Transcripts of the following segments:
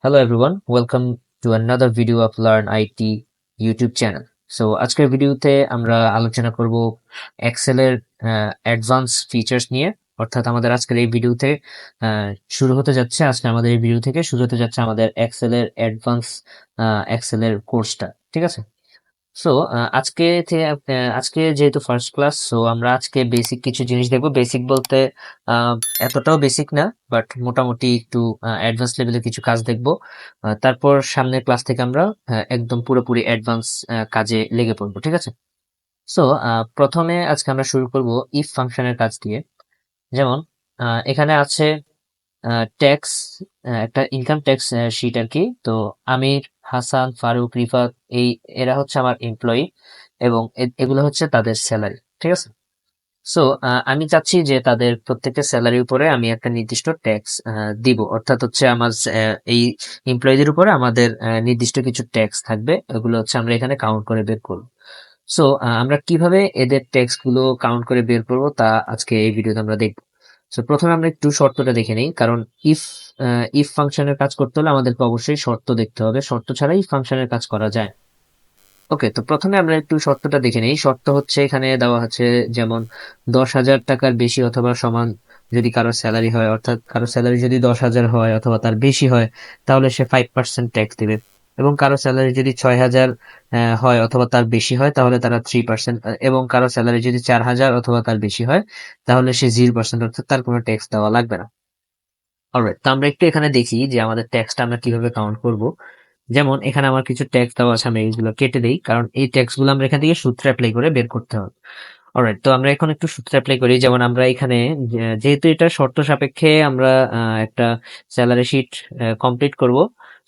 Hello everyone, welcome to another video of Learn IT YouTube channel. So আজকের ভিডিওতে আমরা আলোচনা করব এক্সেল এর অ্যাডভান্স ফিচার্স নিয়ে। অর্থাৎ আমাদের আজকের এই ভিডিওতে শুরু হতে যাচ্ছে আজকে আমাদের এই ভিডিও থেকে শুরু হতে যাচ্ছে আমাদের এক্সেল এর অ্যাডভান্স এক্সেল এর কোর্সটা। ঠিক আছে? সো আজকে যেহেতু ফার্স্ট ক্লাস, সো আমরা আজকে বেসিক কিছু জিনিস দেখবো। বেসিক বলতে আহ, এতটাও বেসিক না, বাট মোটামুটি একটু অ্যাডভান্স লেভেলের কিছু কাজ দেখবো। তারপর সামনের ক্লাস থেকে আমরা একদম পুরোপুরি অ্যাডভান্স কাজে লেগে পড়বো। ঠিক আছে? সো প্রথমে আজকে আমরা শুরু করব ইফ ফাংশনের কাজ দিয়ে। যেমন এখানে আছে ট্যাক্স, একটা ইনকাম ট্যাক্স শিট আর কি। তো আমির, হাসান, ফারুক, রিফাত, এরা হচ্ছে আমার এমপ্লয়ি এবং এগুলো হচ্ছে তাদের স্যালারি। ঠিক আছে? সো আমি চাচ্ছি যে তাদের প্রত্যেকটা স্যালারির উপরে আমি একটা নির্দিষ্ট ট্যাক্স দিব। অর্থাৎ হচ্ছে আমার এই এমপ্লয়ীদের উপরে আমাদের নির্দিষ্ট কিছু ট্যাক্স থাকবে। এগুলো হচ্ছে আমরা এখানে কাউন্ট করে বের করবো। সো আমরা কিভাবে এদের ট্যাক্স গুলো কাউন্ট করে বের করবো তা আজকে এই ভিডিওতে আমরা দেখবো। সো প্রথমে আমরা একটু শর্তটা দেখে নিই, কারণ ইফ ইফ ফাংশনের কাজ করতে হলে আমাদেরকে অবশ্যই শর্ত দেখতে হবে। শর্ত ছাড়া ইফ ফাংশনের কাজ করা যায় না। ওকে, তো প্রথমে আমরা একটু শর্তটা দেখে নিই। শর্ত হচ্ছে এখানে দেওয়া আছে, যেমন 10,000 টাকার বেশি অথবা সমান যদি কারো স্যালারি হয়, অর্থাৎ কারো স্যালারি যদি 10,000 হয় অথবা তার বেশি হয়, তাহলে সে 5% ট্যাক্স দিবে। এবং কারো স্যালারি যদি 6,000 হয় অথবা তার বেশি হয়, তাহলে তারা 3%। এবং কারো স্যালারি যদি 4,000 অথবা তার বেশি হয়, তাহলে সে 0%, অর্থাৎ তার কোনো ট্যাক্স দেওয়া লাগবে না। অলরাইট, তো আমরা একটু এখানে দেখি যে আমাদের ট্যাক্সটা আমরা কিভাবে কাউন্ট করব। যেমন এখানে আমার কিছু ট্যাক্স দেওয়া আছে, আমি এইগুলো কেটে দেই, কারণ এই ট্যাক্স গুলো আমরা এখান থেকে সূত্রে অ্যাপ্লাই করে বের করতে হবে। অলরাইট, তো আমরা এখন একটু সূত্র অ্যাপ্লাই করি। যেমন আমরা এখানে যেহেতু এটা শর্ত সাপেক্ষে আমরা একটা স্যালারি শিট কমপ্লিট করব,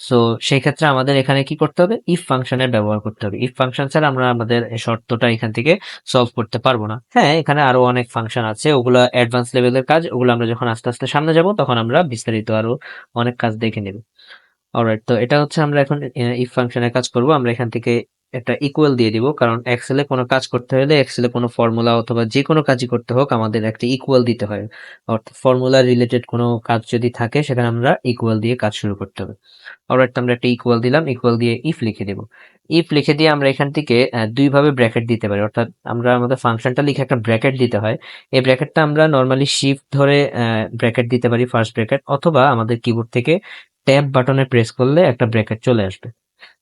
সো সেই ক্ষেত্রে আমাদের এখানে কি করতে হবে, ইফ ফাংশনের ব্যবহার করতে হবে। ইফ ফাংশন ছাড়া আমরা আমাদের এই শর্তটা এখান থেকে সলভ করতে পারবো না। হ্যাঁ, এখানে আরো অনেক ফাংশন আছে, ওগুলো অ্যাডভান্স লেভেলের কাজ, ওগুলো আমরা যখন আস্তে আস্তে সামনে যাব তখন আমরা বিস্তারিত আরো অনেক কাজ দেখে নেব। অলরাইট, তো এটা হচ্ছে আমরা এখন ইফ ফাংশনের কাজ করব। আমরা এখান থেকে একটা ইকুয়াল দিয়ে দিব, কারণ এক্সেলে কোনো কাজ করতে হলে, এক্সেলে কোনো ফর্মুলা অথবা যে কোনো কাজই করতে হোক, আমাদের একটা ইকুয়াল দিতে হয়। অর্থাৎ ফর্মুলা রিলেটেড কোনো কাজ যদি থাকে, সেখানে আমরা ইকুয়াল দিয়ে কাজ শুরু করতে হবে। অলরাইট, তো আমরা একটা ইকুয়াল দিলাম, ইকুয়াল দিয়ে ইফ লিখে দেব। ইফ লিখে দিয়ে আমরা এখান থেকে দুই ভাবে ব্র্যাকেট দিতে পারি। অর্থাৎ আমরা আমাদের ফাংশনটা লিখে একটা ব্র্যাকেট দিতে হয়। এই ব্র্যাকেটটা আমরা নর্মালি শিফট ধরে ব্র্যাকেট দিতে পারি, ফার্স্ট ব্র্যাকেট, অথবা আমাদের কিবোর্ড থেকে ট্যাব বাটনে প্রেস করলে একটা ব্র্যাকেট চলে আসবে।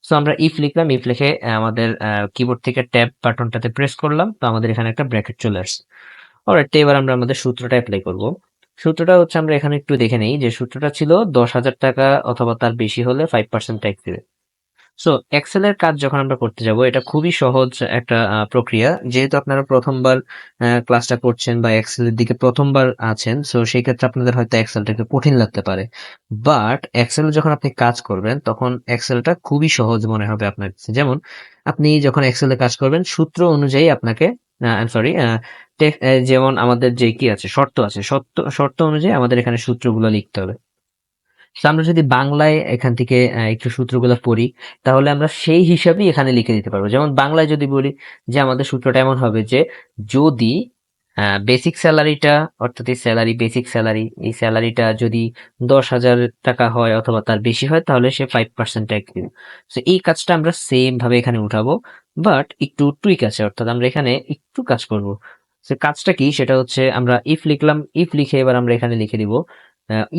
সো আমরা ইফ লিখলাম, ইফ লিখে আমাদের কিবোর্ড থেকে ট্যাব বাটনটাতে প্রেস করলাম, তো আমাদের এখানে একটা ব্র্যাকেট চলে আসছে। অলরাইট, তো এবার আমরা আমাদের সূত্রটা অ্যাপ্লাই করব। সূত্রটা হচ্ছে, আমরা এখানে একটু দেখে নেই যে সূত্রটা ছিল 10,000 টাকা অথবা তার বেশি হলে 5% ট্যাক্স দিবে। সো এক্সেল এর কাজ যখন আমরা করতে যাব, এটা খুবই সহজ একটা প্রক্রিয়া। যেহেতু আপনারা প্রথমবার ক্লাসটা করছেন বা এক্সেল এর দিকে প্রথমবার আছেন, সো সেই ক্ষেত্রে আপনাদের হয়তো এক্সেলটাকে কঠিন লাগতে পারে। বাট এক্সেল যখন আপনি কাজ করবেন, তখন এক্সেলটা খুবই সহজ মনে হবে আপনার কাছে। যেমন আপনি যখন এক্সেলে কাজ করবেন, সূত্র অনুযায়ী আপনাকে, সরি, যেমন আমাদের যে কি আছে, শর্ত আছে, শর্ত শর্ত অনুযায়ী আমাদের এখানে সূত্রগুলো লিখতে হবে। তো আমরা যদি বাংলায় এখান থেকে একটু সূত্রগুলো পড়ি, তাহলে আমরা সেই হিসাবেই এখানে লিখে দিতে পারবো। যেমন বাংলায় যদি বলি যে আমাদের সূত্রটা এমন হবে যে, যদি বেসিক স্যালারিটা, অর্থাৎ এই স্যালারি, বেসিক স্যালারি, এই স্যালারিটা যদি 10,000 টাকা হয় অথবা তার বেশি হয়, তাহলে সে 5% ট্যাক্স দিবে। তো এই কাজটা আমরা সেম ভাবে এখানে উঠাবো, বাট একটু টুইক আছে। অর্থাৎ আমরা এখানে একটু কাজ করব। সে কাজটা কি, সেটা হচ্ছে আমরা ইফ লিখলাম, ইফ লিখে এবার আমরা এখানে লিখে দিব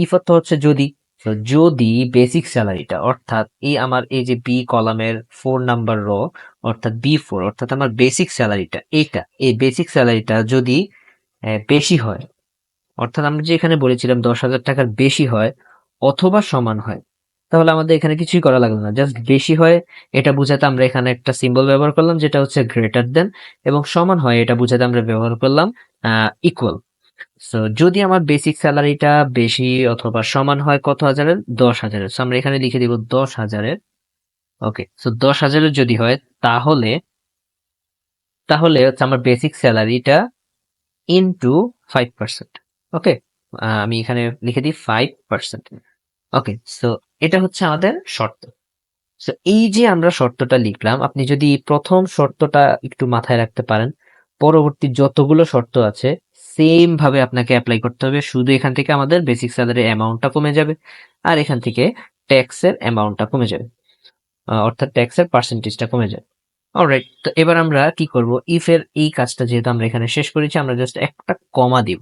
ইফ অর্থ হচ্ছে যদি। তো যদি বেসিক স্যালারিটা, অর্থাৎ আমার এই যে বি কলামের 4 নাম্বার র, অর্থাৎ B4, অর্থাৎ আমার বেসিক স্যালারিটা, এই বেসিক স্যালারিটা যদি বেশি হয়, অর্থাৎ আমরা যে এখানে বলেছিলাম 10,000 টাকার বেশি হয় অথবা সমান হয়, তাহলে আমাদের এখানে কিছুই করা লাগলো না, জাস্ট বেশি হয় এটা বুঝাতে আমরা এখানে একটা সিম্বল ব্যবহার করলাম, যেটা হচ্ছে গ্রেটার দেন। এবং সমান হয় এটা বুঝাতে আমরা ব্যবহার করলাম ইকুয়াল। সো যদি আমার বেসিক স্যালারিটা বেশি অথবা সমান হয় কত হাজারের, 10,000-এর, সো আমরা এখানে লিখে দিব 10,000-এর। ওকে, সো 10,000-এর যদি হয়, তাহলে তাহলে হচ্ছে আমার বেসিক স্যালারিটা ইনটু 5%। ওকে, আমি এখানে লিখে দিই 5%। ওকে, সো এটা হচ্ছে আমাদের শর্ত। সো এই যে আমরা শর্তটা লিখলাম, আপনি যদি প্রথম শর্তটা একটু মাথায় রাখতে পারেন, পরবর্তী যতগুলো শর্ত আছে সেম ভাবে আপনাকে অ্যাপ্লাই করতে হবে। শুধু এখান থেকে আমাদের বেসিক স্যালারি অ্যামাউন্টটা কমে যাবে, আর এখান থেকে ট্যাক্সের অ্যামাউন্টটা কমে যাবে, অর্থাৎ ট্যাক্সের পার্সেন্টেজটা কমে যাবে। অলরাইট, তো এবার আমরা কি করব, ইফ এর এই কাজটা যেহেতু আমরা এখানে শেষ করেছি, আমরা জাস্ট একটা কমা দিব।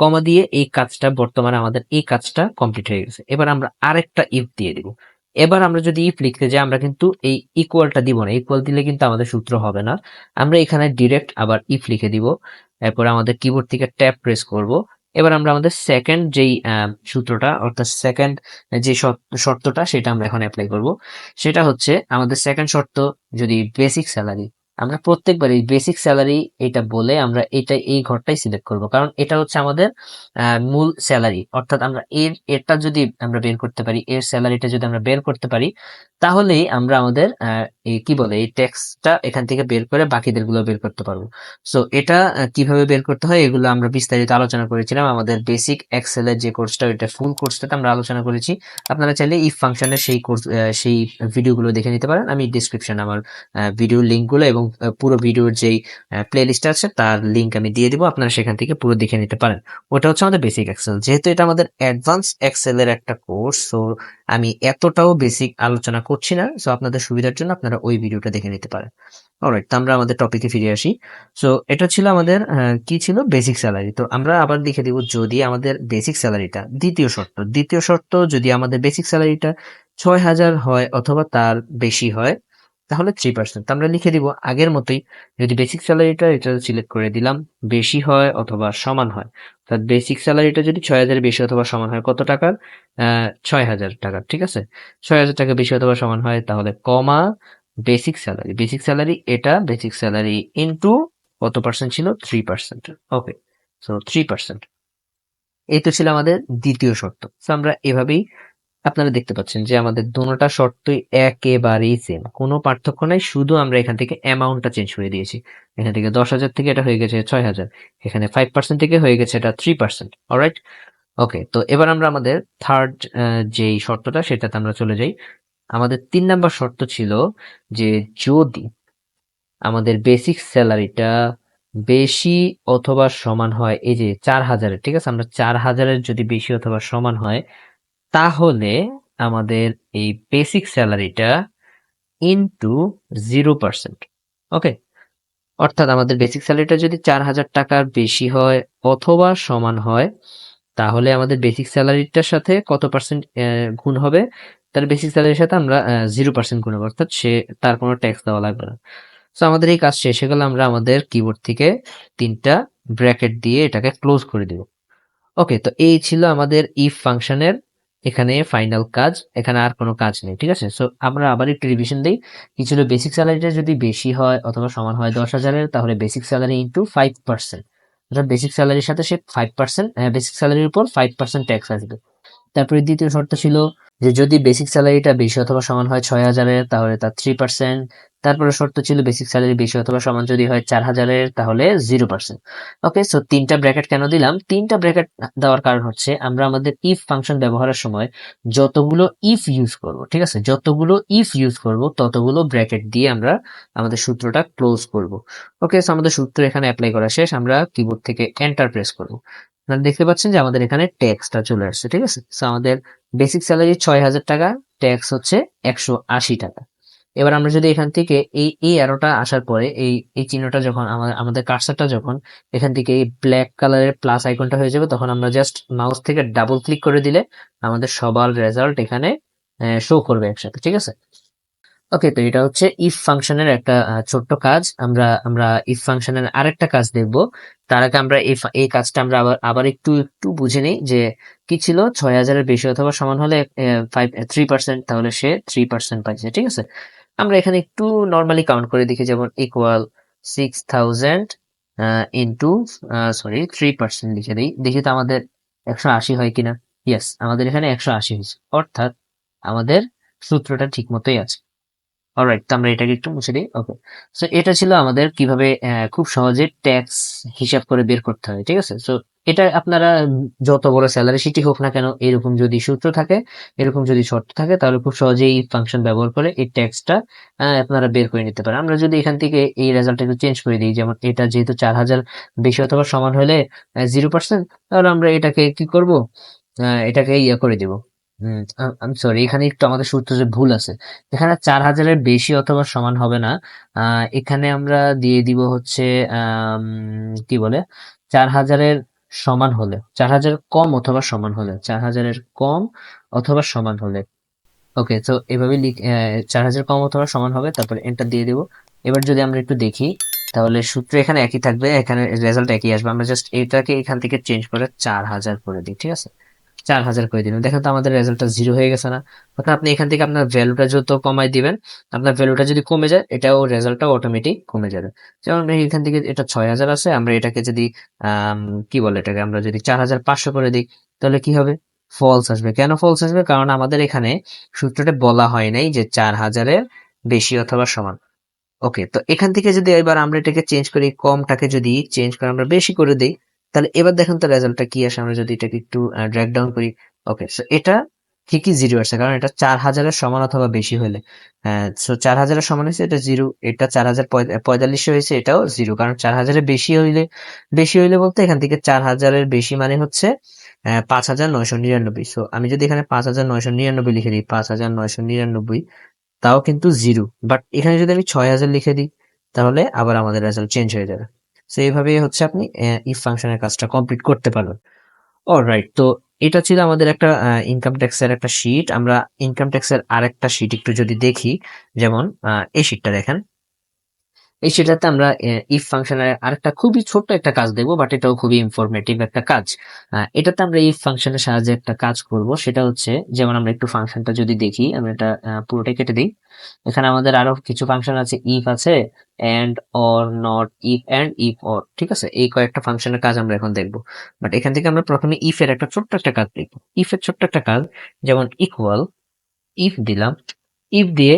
কমা দিয়ে এই কাজটা, বর্তমানে আমাদের এই কাজটা কমপ্লিট হয়ে গেছে। এবার আমরা আরেকটা ইফ দিয়ে দিব। এবার আমরা যদি ইফ লিখতে যাই, আমরা কিন্তু এই ইকুয়ালটা দিব না, ইকুয়াল দিলে কিন্তু আমাদের সূত্র হবে না। আমরা এখানে ডিরেক্ট আবার ইফ লিখে দিব। এরপর আমাদের কিবোর্ড থেকে ট্যাব প্রেস করব। এবার আমরা আমাদের সেকেন্ড যেই সূত্রটা, অর্থাৎ সেকেন্ড যে শর্তটা, সেটা আমরা এখন অ্যাপ্লাই করব। সেটা হচ্ছে আমাদের সেকেন্ড শর্ত, যদি বেসিক স্যালারি, আমরা প্রত্যেকবারই বেসিক স্যালারি এটা বলে আমরা এই ঘরটাই সিলেক্ট করব, কারণ এটা হচ্ছে আমাদের মূল স্যালারি। অর্থাৎ আমরা এটা যদি আমরা বের করতে পারি, এর স্যালারিটা যদি আমরা বের করতে পারি, তাহলেই আমরা আমাদের এই কি বলে এই ট্যাক্সটা এখান থেকে বের করে বাকিদের গুলো বের করতে পারবো। সো এটা কিভাবে বের করতে হয়, এগুলো আমরা বিস্তারিত আলোচনা করেছিলাম আমাদের বেসিক এক্সেলের যে কোর্সটা, ওইটা ফুল কোর্সটাতে আমরা আলোচনা করেছি। আপনারা চাইলে ইফ ফাংশনের সেই কোর্স, সেই ভিডিওগুলো দেখে নিতে পারেন। আমি ডিসক্রিপশনে আমার ভিডিও লিঙ্কগুলো এবং পুরো ভিডিওর যেই প্লে লিস্ট আছে তার লিঙ্ক আমি দিয়ে দিব, আপনারা সেখান থেকে পুরো দেখে নিতে পারেন। ওটা হচ্ছে আমাদের বেসিক এক্সেল। যেহেতু এটা আমাদের অ্যাডভান্স এক্সেলের একটা কোর্স, সো আমি এতটাও বেসিক আলোচনা করছি না। সো আপনাদের সুবিধার জন্য আপনারা ওই ভিডিওটা দেখে নিতে পারেন। অলরাইট, তো আমরা আমাদের টপিকে ফিরে আসি। সো এটা ছিল আমাদের কি ছিল, বেসিক স্যালারি। তো আমরা আবার লিখে দিব, যদি আমাদের বেসিক স্যালারিটা, দ্বিতীয় শর্ত যদি আমাদের বেসিক স্যালারিটা 6,000 হয় অথবা তার বেশি হয়, তাহলে 3%। আমরা লিখে দিব আগের মতোই, যদি বেসিক স্যালারিটা এটা সিলেক্ট করে দিলাম, বেশি হয় অথবা সমান হয়, অর্থাৎ বেসিক স্যালারিটা যদি 6,000 বেশি অথবা সমান হয়, কত টাকার, 6,000 টাকার, ঠিক আছে। 6,000 টাকা বেশি অথবা সমান হয়, তাহলে কমা বেসিক স্যালারি এটা বেসিক স্যালারি ইনটু কত পার্সেন্ট ছিল, 3%। ওকে, সো 3%। এই তো ছিল আমাদের দ্বিতীয় শর্ত। তো আমরা এভাবেই, আপনারা দেখতে পাচ্ছেন যে আমাদের দোনোটা শর্তই একেবারেই সেম, কোনো পার্থক্য নাই, শুধু আমরা এখান থেকে অ্যামাউন্টটা চেঞ্জ করে দিয়েছি। এখান থেকে 10,000 থেকে এটা হয়ে গেছে 6,000, এখানে 5% থেকে হয়ে গেছে এটা 3%। অলরাইট, ওকে। তো এবার আমরা আমাদের থার্ড যেই শর্তটা, সেটাতে আমরা চলে যাই। আমাদের 3 নাম্বার শর্ত ছিল যে যদি আমাদের বেসিক স্যালারিটা বেশি অথবা সমান হয়, এই যে 4,000, ঠিক আছে, আমরা 4,000 যদি বেশি অথবা সমান হয়, তাহলে আমাদের এই বেসিক স্যালারিটা ইনটু 0%। ওকে, অর্থাৎ আমাদের বেসিক স্যালারিটা যদি 4,000 টাকার বেশি হয় অথবা সমান হয়, তাহলে আমাদের বেসিক স্যালারিটার সাথে কত পার্সেন্ট গুণ হবে, তার বেসিক স্যালারির সাথে আমরা 0% গুণ হবে, অর্থাৎ তার কোনো ট্যাক্স দেওয়া লাগবে না। তো আমাদের এই কাজ শেষ হয়ে গেলে আমরা আমাদের কিবোর্ড থেকে 3টা ব্র্যাকেট দিয়ে এটাকে ক্লোজ করে দিব। ওকে, তো এই ছিল আমাদের ইফ ফাংশনের এখানে ফাইনাল কাজ। এখানে আর কোনো কাজ নেই, ঠিক আছে। সো আমরা আবার একটু রিভিশন দিই। কি ছিল, বেসিক স্যালারিটা যদি বেশি হয় অথবা সমান হয় 10,000-এর, তাহলে বেসিক স্যালারি ইন্টু 5%, অর্থাৎ বেসিক স্যালারির সাথে সে 5%, বেসিক স্যালারির উপর 5% ট্যাক্স আসবে। তারপরে দ্বিতীয় শর্ত ছিল যে যদি বেসিক স্যালারিটা বেশি অথবা সমান হয় 6,000-এর, তাহলে তার 3%। তারপরে শর্ত ছিল বেসিক স্যালারি বেশি অথবা সমান যদি হয় 4,000-এর, তাহলে 0%। ওকে, সো 3টা ব্র্যাকেট কেন দিলাম, 3টা ব্র্যাকেট দেওয়ার কারণ হচ্ছে আমরা আমাদের ইফ ফাংশন ব্যবহারের সময় যতগুলো ইফ ইউজ করব, ঠিক আছে, যতগুলো ইফ ইউজ করব ততগুলো ব্র্যাকেট দিয়ে আমরা আমাদের সূত্রটা ক্লোজ করব। ওকে, সো আমাদের সূত্র এখানে অ্যাপ্লাই করা শেষ। আমরা কিবোর্ড থেকে এন্টার প্রেস করব। আপনারা দেখতে পাচ্ছেন যে আমাদের এখানে ট্যাক্সটা চলে আসছে, ঠিক আছে। সো আমাদের বেসিক স্যালারি 6,000 টাকা, ট্যাক্স হচ্ছে 180 টাকা। এবার আমরা যদি এখান থেকে এই অ্যারোটা আসার পরে এই চিহ্নটা যখন আমাদের কার্সারটা যখন এখান থেকে এই ব্ল্যাক কালারের প্লাস আইকনটা হয়ে যাবে, তখন আমরা জাস্ট মাউস থেকে ডাবল ক্লিক করে দিলে আমাদের সবার রেজাল্ট এখানে শো করবে একসাথে, ঠিক আছে। ওকে, তো এটা হচ্ছে ইফ ফাংশনের একটা ছোট্ট কাজ। আমরা আমরা ইফ ফাংশনের আরেকটা কাজ দেখব। তার আগে আমরা এই কাজটা আমরা আবার একটু একটু বুঝে নিই যে কি ছিল, 6,000-এর বেশি অথবা সমান হলে 3%, তাহলে সে 3% পাইছে, ঠিক আছে। আমরা এখানে একটু নর্মালি কাউন্ট করে দেখি, যেমন ইকুয়াল 6,000 ইন্টু, সরি, 3% লিখে দিই, দেখি তো আমাদের 180 হয় কিনা। ইয়েস, আমাদের এখানে 180 হয়েছে, অর্থাৎ আমাদের সূত্রটা ঠিক মতোই আছে। অলরাইট, তো আমরা এটাকে একটু মুছে দিই। ওকে, সো এটা ছিল আমাদের কিভাবে খুব সহজে ট্যাক্স হিসাব করে বের করতে হয়, ঠিক আছে। সো এটা আপনারা যত বড় স্যালারি শিটই হোক না কেন, এরকম যদি সূত্র থাকে, এরকম যদি শর্ত থাকে, তাহলে খুব সহজেই এই ফাংশন ব্যবহার করে এই ট্যাক্সটা আপনারা বের করে নিতে পারেন। আমরা যদি এখান থেকে এই রেজাল্টটা একটু চেঞ্জ করে দিই, যেমন এটা যেহেতু 4,000 বেশি অথবা সমান হলে 0%, তাহলে আমরা এটাকে কি করব, এটাকে ইয়ে করে দিব, আমি সরি, এখানে একটু আমাদের সূত্রে ভুল আছে। এখানে 4000-এর বেশি অথবা সমান হবে না। এখানে আমরা দিয়ে দিব হচ্ছে কি বলে, 4000-এর সমান হলে, 4000 কম অথবা সমান হলে, 4000-এর কম অথবা সমান হলে। ওকে, তো এভাবে 4000 কম অথবা সমান হবে, তারপরে এন্টার দিয়ে দিব। এবার যদি আমরা একটু দেখি, তাহলে সূত্র এখানে একই থাকবে, এখানে রেজাল্ট একই আসবে। আমরা জাস্ট এটাকে এখান থেকে চেঞ্জ করে 4000 করে দিই, ঠিক আছে? 4000 করে দিলাম, দেখেন তো আমাদের রেজাল্টটা জিরো হয়ে গেছে না? অর্থাৎ আপনি এখান থেকে আপনার ভ্যালুটা যত কমাই দিবেন, আপনার ভ্যালুটা যদি কমে যায়, এটাও রেজাল্টটা অটোমেটিক কমে যাবে। যেমন এখান থেকে এটা 6000 আছে, আমরা এটাকে যদি আম, কি বলে এটাকে, আমরা যদি 4500 করে দিই, তাহলে কি হবে? ফলস আসবে। কেন ফলস আসবে? কারণ আমাদের এখানে সূত্রটা বলা হয় নাই যে 4000-এর বেশি অথবা সমান। ওকে, তো এখান থেকে যদি এবার আমরা এটাকে চেঞ্জ করি, কমটাকে যদি চেঞ্জ করে আমরা বেশি করে দিই, তাহলে এবার দেখেন তো রেজাল্টটা কি আসে। আমরা যদি এটাকে একটু ড্র্যাগ ডাউন করি, ওকে, সো এটা ঠিকই জিরো আসছে, কারণ এটা 4000-এর সমান অথবা বেশি হলে, সো 4000-এর সমান হয়েছে, এটা জিরো। এটা 4045 হয়েছে, এটাও জিরো, কারণ 4000-এর বেশি হইলে বলতে এখান থেকে 4000-এর বেশি মানে হচ্ছে 5999। সো আমি যদি এখানে 5999 লিখে দিই, 5999, তাও কিন্তু জিরো। বাট এখানে যদি আমি 6000 লিখে দিই, তাহলে আবার আমাদের রেজাল্ট চেঞ্জ হয়ে যাবে। তো এইভাবেই হচ্ছে আপনি ইফ ফাংশনের কাজটা কমপ্লিট করতে পারবেন। অলরাইট, তো এটা ছিল আমাদের একটা ইনকাম ট্যাক্সের একটা শিট। আমরা ইনকাম ট্যাক্সের আরেকটা শিট একটু যদি দেখি, যেমন এই শিটটা দেখেন। এই সেটাতে আমরা ইফ ফাংশনের আরেকটা খুবই ছোট্ট একটা কাজ দেখবো, বাট এটাও খুবই ইনফরমেটিভ একটা কাজ। এটাতে আমরা ইফ ফাংশনের সাহায্যে একটা কাজ করব, সেটা হচ্ছে, যেমন আমরা একটু ফাংশনটা যদি দেখি, আমরা এটা পুরোটাই কেটে দিই। এখানে আমাদের আরো কিছু ফাংশন আছে, ইফ আছে, and, or, not, if and, if or, ঠিক আছে? এই কয়েকটা ফাংশনের কাজ আমরা এখন দেখবো। বাট এখান থেকে আমরা প্রথমে ইফ এর একটা ছোট্ট একটা কাজ দেখবো। ইফ এর ছোট্ট একটা কাজ, যেমন ইকুয়াল, ইফ দিলাম। ইফ দিয়ে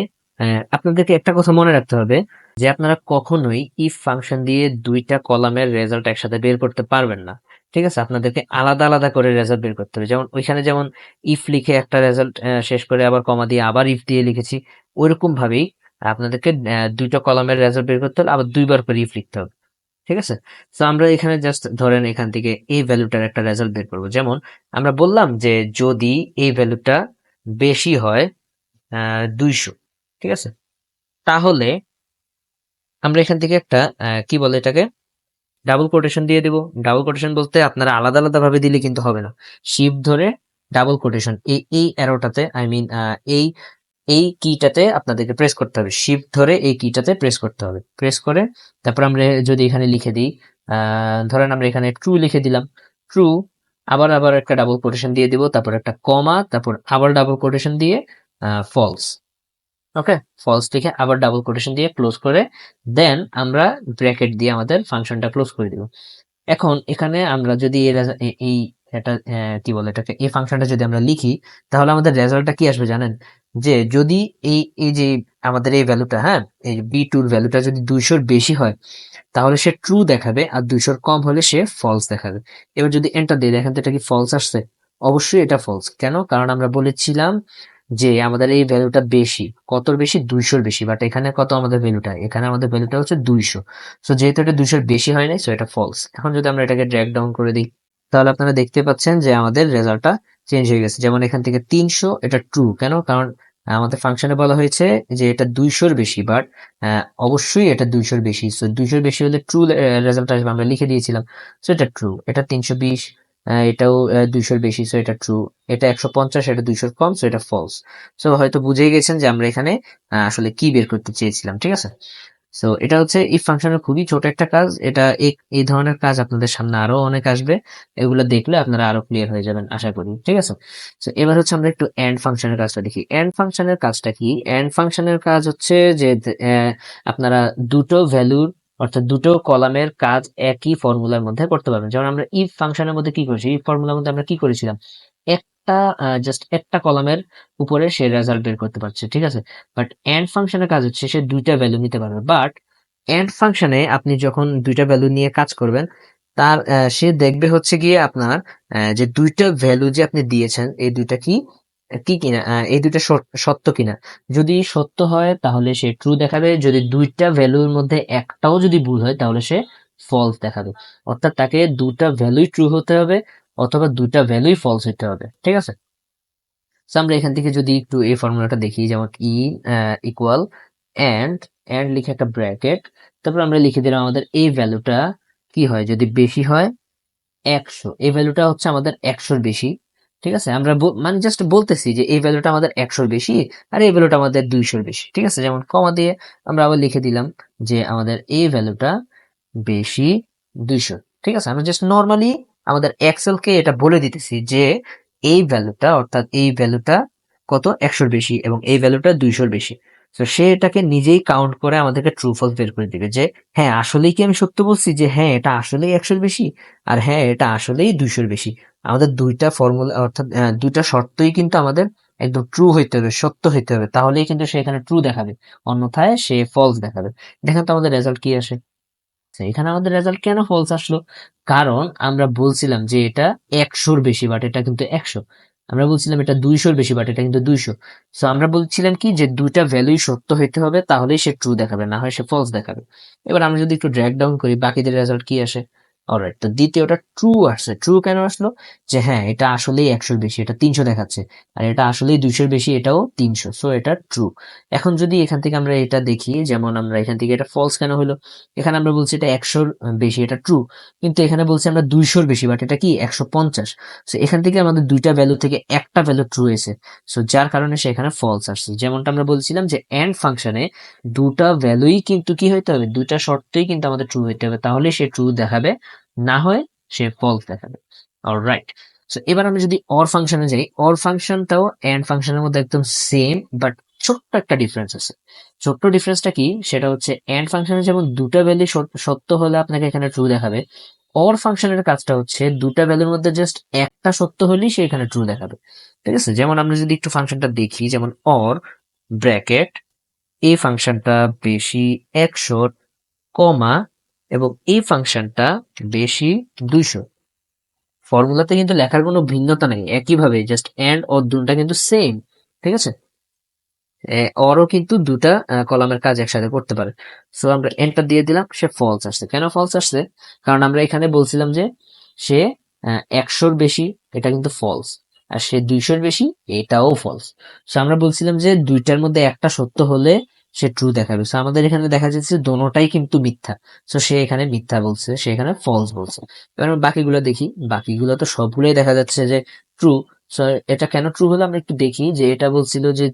আপনাদেরকে একটা কথা মনে রাখতে হবে, যে আপনারা কখনোই ইফ ফাংশন দিয়ে দুইটা কলামের রেজাল্ট একসাথে বের করতে পারবেন না। ঠিক আছে? আপনাদেরকে আলাদা আলাদা করে রেজাল্ট বের করতে হবে। যেমন ওইখানে যেমন ইফ লিখে একটা রেজাল্ট শেষ করে আবার কমা দিয়ে আবার ইফ দিয়ে লিখেছি, ওইরকম ভাবেই আপনাদেরকে দুইটা কলামের রেজাল্ট বের করতে হলে আবার দুইবার করে ইফ লিখতে হবে। ঠিক আছে? তো আমরা এখানে জাস্ট ধরেন এখান থেকে এই ভ্যালুটার একটা রেজাল্ট বের করবো। যেমন আমরা বললাম যে যদি এই ভ্যালুটা বেশি হয় 200, ঠিক আছে? তাহলে আমরা এখান থেকে একটা কি বলে এটাকে, ডাবল কোটেশন দিয়ে দিব। ডাবল কোটেশন বলতে আপনারা আলাদা আলাদা ভাবে দিলে কিন্তু হবে না। শিফট ধরে ডাবল কোটেশন, এই অ্যারোটাতে, আই মিন এই এই কিটাতে আপনাদেরকে প্রেস করতে হবে। শিফট ধরে এই কিটাতে প্রেস করতে হবে। প্রেস করে তারপর আমরা যদি এখানে লিখে দিই, ধরেন আমরা এখানে ট্রু লিখে দিলাম। ট্রু, আবার আবার একটা ডাবল কোটেশন দিয়ে দিব, তারপর একটা কমা, তারপর আবার ডাবল কোটেশন দিয়ে ফলস। ওকে, ফলস লিখে আবার ডাবল কোটেশন দিয়ে ক্লোজ করে দেন আমরা ব্র্যাকেট দিয়ে আমাদের ফাংশনটা ক্লোজ করে দিব। এখন এখানে আমরা যদি এই এটা কি বলে এটাকে, এই ফাংশনটা যদি আমরা লিখি, তাহলে আমাদের রেজাল্টটা কি আসবে জানেন? যে যদি এই যে আমাদের এই ভ্যালুটা, হ্যাঁ, এই বি2 এর ভ্যালুটা যদি 200-র বেশি হয়, তাহলে সে ট্রু দেখাবে, আর 200-র কম হলে সে ফলস দেখাবে। এবার যদি এন্টার দিয়ে দেখেন তো এটা কি ফলস আসছে? অবশ্যই এটা ফলস। কেন? কারণ আমরা বলেছিলাম যে আমাদের এই ভ্যালুটা বেশি। কতর বেশি? 200-র বেশি। বাট এখানে কত আমাদের ভ্যালুটা? এখানে আমাদের ভ্যালুটা হচ্ছে 200। সো যেহেতু এটা 200-র বেশি হয় নাই, সো এটা ফলস। এখন যদি আমরা এটাকে ড্র্যাগ ডাউন করে দিই, তাহলে আপনারা দেখতে পাচ্ছেন যে আমাদের রেজাল্টটা চেঞ্জ হয়ে গেছে। যেমন এখান থেকে 300, এটা ট্রু। কেন? কারণ আমাদের ফাংশনে বলা হয়েছে যে এটা 200-র বেশি, বাট অবশ্যই এটা 200-র বেশি। সো 200-র বেশি হলে ট্রু রেজাল্ট আসবে, আমরা লিখে দিয়েছিলাম। সো এটা ট্রু। এটা 320, এটাও 200-র বেশি, সো এটা ট্রু। এটা 150, এটা 200-র কম, সো এটা ফলস। সো হয়তো বুঝেই গেছেন যে আমরা এখানে আসলে কি বের করতে চেয়েছিলাম। ঠিক আছে? সো এটা হচ্ছে ইফ ফাংশনের খুবই ছোট একটা কাজ। এটা এই ধরনের কাজ আপনাদের সামনে আরো অনেক আসবে। এগুলো দেখলে আপনারা আরো ক্লিয়ার হয়ে যাবেন আশা করি। ঠিক আছে? সো এবার হচ্ছে আমরা একটু এন্ড ফাংশনের কাজটা দেখি। এন্ড ফাংশনের কাজটা কি? এন্ড ফাংশনের কাজ হচ্ছে যে আপনারা দুটো ভ্যালুর, অর্থাৎ দুটো কলামের কাজ একই ফর্মুলার মধ্যে করতে পারবেন। যেমন আমরা ইফ ফাংশনের মধ্যে কি করেছি, ইফ ফর্মুলার মধ্যে আমরা কি করেছিলাম, একটা জাস্ট একটা কলামের উপরে সে রেজাল্ট বের করতে পারছে। ঠিক আছে? বাট এন্ড ফাংশনের কাজ হচ্ছে সে দুইটা ভ্যালু নিতে পারবে। বাট এন্ড ফাংশনে আপনি যখন দুইটা ভ্যালু নিয়ে কাজ করবেন, তার সে দেখবে হচ্ছে গিয়ে আপনার যে দুইটা ভ্যালু যে আপনি দিয়েছেন, এই দুইটা কি কি কিনা, এই দুইটা সত্য কিনা। যদি সত্য হয় তাহলে সে ট্রু দেখাবে। যদি দুইটা ভ্যালুর মধ্যে একটাও যদি ভুল হয়, তাহলে সে ফলস দেখাবে। অর্থাৎ তাকে দুটা ভ্যালুই ট্রু হতে হবে, অথবা দুটা ভ্যালুই ফলস হতে হবে। ঠিক আছে? সো আমরা এখান থেকে যদি একটু এই ফর্মুলাটা দেখি, যেমন ইকুয়াল এন্ড লিখে একটা ব্র্যাকেট, তারপর আমরা লিখে দিলাম আমাদের এই ভ্যালুটা কি হয় যদি বেশি হয় 100, এই ভ্যালুটা হচ্ছে আমাদের 100-র বেশি। ঠিক আছে, আমরা মানে জাস্ট বলতেছি যে এই ভ্যালুটা আমাদের 100-র বেশি আর এই ভ্যালুটা আমাদের 200-র বেশি। ঠিক আছে, যেমন কমা দিয়ে আমরা আবার লিখে দিলাম যে আমাদের এই ভ্যালুটা বেশি 200। ঠিক আছে, আমরা জাস্ট নর্মালি আমাদের এক্সেল কে এটা বলে দিতেছি যে এই ভ্যালুটা, অর্থাৎ এই ভ্যালুটা কত 100-র বেশি এবং এই ভ্যালুটা 200-র বেশি। তো সে এটাকে নিজেই কাউন্ট করে আমাদেরকে ট্রু ফলস বের করে দিবে যে হ্যাঁ আসলেই কি আমি সত্য বলছি, যে হ্যাঁ এটা আসলেই 100-র বেশি আর হ্যাঁ এটা আসলেই 200-র বেশি। আমাদের দুইটা ফর্মুলা, অর্থাৎ দুইটা শর্তই কিন্তু আমাদের একদম ট্রু হইতে হবে, সত্য হইতে হবে, তাহলেই কিন্তু সে এখানে ট্রু দেখাবে, অন্যথায় সে ফলস দেখাবে। দেখেন তো আমাদের রেজাল্ট কি আসে। আচ্ছা, এখানে আমাদের রেজাল্ট কেন ফলস আসলো? কারণ আমরা বলছিলাম যে এটা 100-র বেশি, বাট এটা কিন্তু 100। আমরা বলছিলাম এটা 200-র বেশি, বাট এটা কিন্তু 200। সো আমরা বলছিলাম কি যে দুইটা ভ্যালুই সত্য হইতে হবে, তাহলেই সে ট্রু দেখাবে, না হয় সে ফলস দেখাবে। এবার আমরা যদি একটু ড্র্যাগ ডাউন করি, বাকিদের রেজাল্ট কি আসে? অলরাইট, তো দ্বিতীয়টা ট্রু আসছে। ট্রু কেন আসলো? যে হ্যাঁ এটা আসলেই 100-র বেশি, এটা 300 দেখাচ্ছে, আর এটা আসলেই 200-র বেশি, এটাও 300, সো এটা ট্রু। এখন যদি এখান থেকে আমরা এটা দেখি, যেমন আমরা এখান থেকে এটা ফলস কেন হলো, এখানে আমরা বলছি এটা 100-র বেশি, এটা ট্রু, কিন্তু এখানে বলছি আমরা 200-র বেশি, বাট এটা কি 150। সো এখান থেকে আমাদের দুইটা ভ্যালু থেকে একটা ভ্যালু ট্রু এসে, সো যার কারণে সে এখানে ফলস আসছে। যেমনটা আমরা বলছিলাম যে এন্ড ফাংশনে দুটা ভ্যালুই কিন্তু কি হইতে হবে, দুইটা শর্তই কিন্তু আমাদের ট্রু হইতে হবে, তাহলে সে ট্রু দেখাবে, না হয় সে ফলস দেখাবে। অলরাইট, সো এবার আমরা যদি অর ফাংশনে যাই, অর ফাংশনটাও এন্ড ফাংশনের মধ্যে একদম সেম, বাট ছোট্ট একটা ডিফারেন্স আছে। ছোট্ট ডিফারেন্সটা কি, সেটা হচ্ছে এন্ড ফাংশনে যেমন দুটা ভ্যালু সত্য হলে আপনাকে এখানে ট্রু দেখাবে, অর ফাংশনের কাজটা হচ্ছে দুটা ভ্যালুর মধ্যে জাস্ট একটা সত্য হলেই সে এখানে ট্রু দেখাবে। ঠিক আছে, যেমন আমরা যদি একটু ফাংশনটা দেখি, যেমন অর ব্র্যাকেট এই ফাংশনটা বেশি 100 কমা এবং এই ফাংশনটা বেশি 200। ফর্মুলাতে কিন্তু লেখার কোনো ভিন্নতা নেই, একইভাবে জাস্ট এন্ড অর দুটা কিন্তু সেম। ঠিক আছে, ওরও কিন্তু দুটা কলামের কাজ একসাথে করতে পারে। সো আমরা এন্টার দিয়ে দিলাম, সে ফলস আসছে। কেন ফলস আসছে? কারণ আমরা এখানে বলছিলাম যে সে 100-র বেশি, এটা কিন্তু ফলস, আর সে 200-র বেশি, এটাও ফলস। সো আমরা বলছিলাম যে দুইটার মধ্যে একটা সত্য হলে সে ট্রু দেখাবে। সো আমাদের এখানে দেখা যাচ্ছে দোনোটাই কিন্তু মিথ্যা। সো সে এখানে মিথ্যা বলছে, সে এখানে ফলস বলছে। এবার আমরা বাকিগুলো দেখি, বাকিগুলো তো সবগুলোই দেখা যাচ্ছে যে ট্রু। সো এটা কেন ট্রু হলো আমরা একটু দেখি, যে এটা বলছিল যে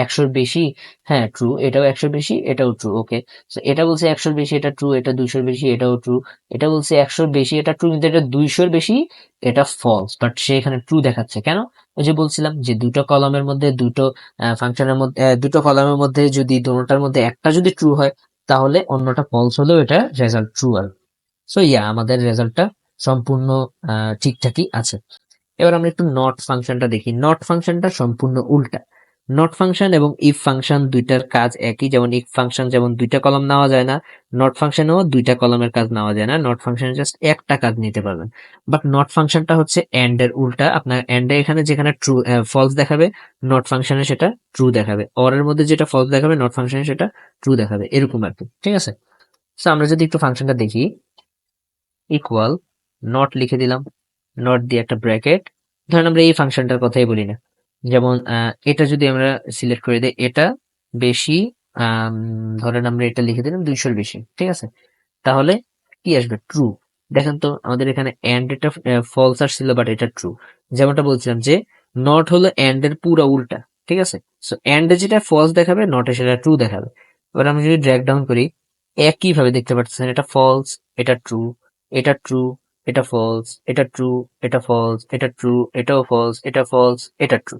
100-র বেশি, হ্যাঁ ট্রু, এটাও 100-র বেশি, এটাও ট্রু। ওকে, সো এটা বলছে 100-র বেশি, এটা ট্রু, এটা 200-র বেশি, এটাও ট্রু। এটা বলছে 100-র বেশি, এটা ট্রু, কিন্তু এটা 200-র বেশি, এটা ফলস, বাট সে এখানে ট্রু দেখাচ্ছে কেন? ওই যে বলছিলাম যে দুটো কলামের মধ্যে, দুটো ফাংশনের মধ্যে, দুটো কলামের মধ্যে যদি দুটোটার মধ্যে একটা যদি ট্রু হয়, তাহলে অন্যটা ফলস হলেও এটা রেজাল্ট ট্রু আর। সো আমাদের রেজাল্টটা সম্পূর্ণ ঠিকঠাকই আছে। এবার আমরা একটু নট ফাংশনটা দেখি। নট ফাংশনটা সম্পূর্ণ উল্টা। নট ফাংশন এবং ইফ ফাংশন দুইটার কাজ একই। যেমন ইফ ফাংশন যেমন দুইটা কলাম নেওয়া যায় না, নট ফাংশনেও দুইটা কলামের কাজ নেওয়া যায় না। নট ফাংশনে জাস্ট একটা কাজ নিতে পারবেন। বাট নট ফাংশনটা হচ্ছে এন্ড এর উল্টা। আপনার এন্ড এ এখানে যেখানে ট্রু ফলস দেখাবে, নট ফাংশনে সেটা ট্রু দেখাবে। অর এর মধ্যে যেটা ফলস দেখাবে, নট ফাংশনে সেটা ট্রু দেখাবে, এরকম আর কি। ঠিক আছে, সো আমরা যদি একটু ফাংশনটা দেখি, ইকুয়াল নট লিখে দিলাম, নট দিয়ে একটা ব্র্যাকেট। ধরেন আমরা এই ফাংশনটার কথাই বলি না, যেমন এটা যদি আমরা সিলেক্ট করে দিই, এটা বেশি, ধরেন আমরা এটা লিখে দিলাম 200-র বেশি। ঠিক আছে, তাহলে কি আসবে? ট্রু। দেখেন তো আমাদের এখানে এন্ড এটা ফলস আসছিল, বাট এটা ট্রু। যেমনটা বলছিলাম যে নট হলো এন্ড এর পুরো উল্টা। ঠিক আছে, সো এন্ড এ যেটা ফলস দেখাবে, নট এ সেটা ট্রু দেখাবে। এবার আমি যদি ড্র্যাগ ডাউন করি, একই ভাবে দেখতে পাচ্ছেন এটা ফলস, এটা ট্রু, এটা ট্রু, এটা ফলস, এটা ট্রু, এটা ফলস, এটা ট্রু, এটাও ফলস, এটা ফলস, এটা ট্রু।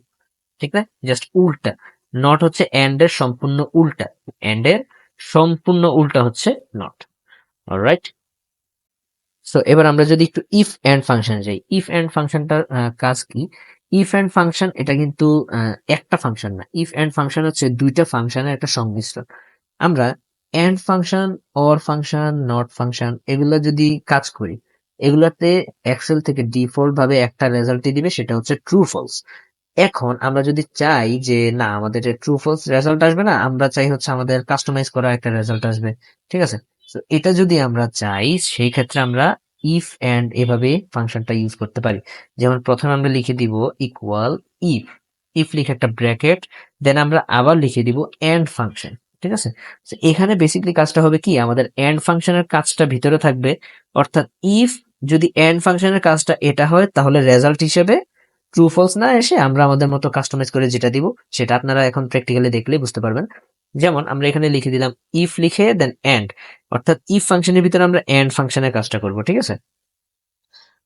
ঠিক না, জাস্ট উল্টা। নট হচ্ছে এন্ড এর সম্পূর্ণ উল্টা, এন্ড এর সম্পূর্ণ উল্টা হচ্ছে নট। অলরাইট, সো এবার আমরা যদি একটু ইফ এন্ড ফাংশনে যাই, ইফ এন্ড ফাংশনটার কাজ কি? ইফ এন্ড ফাংশন এটা কিন্তু একটা ফাংশন না, ইফ এন্ড ফাংশন হচ্ছে দুইটা ফাংশনের একটা সংমিশ্রণ। আমরা and function, or function, not function এগুলো যদি কাজ করি, এগুলাতে এক্সেল থেকে ডিফল্ট ভাবে একটা রেজাল্টই দিবে, সেটা হচ্ছে ট্রু ফলস। এখন আমরা যদি চাই যে না আমাদের ট্রু ফলস রেজাল্ট আসবে না, আমরা চাই হচ্ছে আমাদের কাস্টমাইজ করা একটা রেজাল্ট আসবে। ঠিক আছে, তো এটা যদি আমরা চাই, সেই ক্ষেত্রে আমরা ইফ এন্ড এভাবে ফাংশনটা ইউজ করতে পারি। যেমন প্রথমে আমরা লিখে দিব ইকুয়াল ইফ, ইফ লিখে একটা ব্র্যাকেট, দেন আমরা আবার লিখে দিব এন্ড ফাংশন। ঠিক আছে, তো এখানে বেসিক্যালি কাজটা হবে কি, আমাদের এন্ড ফাংশনের কাজটা ভিতরে থাকবে, অর্থাৎ ইফ যদি এন্ড ফাংশনের কাজটা এটা হয় তাহলে রেজাল্ট হিসেবে ট্রু ফলস না এসে আমরা আমাদের মতো কাস্টমাইজ করে যেটা দিব সেটা আপনারা এখন প্র্যাকটিক্যালি দেখলেই বুঝতে পারবেন। যেমন আমরা এখানে লিখে দিলাম ইফ লিখে দেন এন্ড, অর্থাৎ ইফ ফাংশনের ভিতরে আমরা এন্ড ফাংশনের কাজটা করব। ঠিক আছে,